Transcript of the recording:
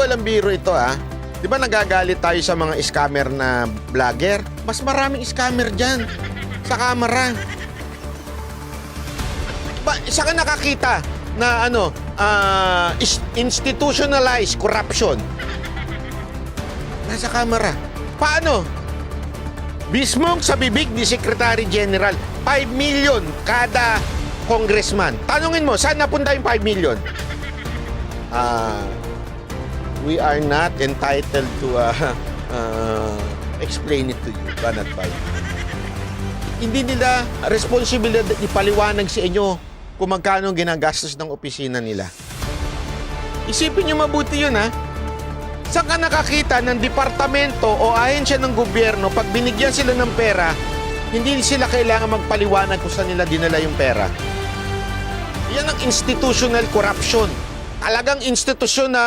walang biro ito Di ba nagagalit tayo sa mga scammer na vlogger? Mas maraming scammer dyan sa kamera. Isa ka nakakita na institutionalized corruption. Nasa kamera. Paano? Bismong sa bibig ni Secretary General, 5 million kada congressman. Tanungin mo, saan napunta yung 5 million? We are not entitled to explain it to you, Banat Bay. Hindi nila responsibilidad ipaliwanag sa inyo kung magkano ginagastos ng opisina nila. Isipin nyo mabuti yun Saan ka nakakita ng departamento o ahensya ng gobyerno pag binigyan sila ng pera, hindi sila kailangan magpaliwanag kung saan nila dinala yung pera? Yan ang institutional corruption. Talagang institusyon na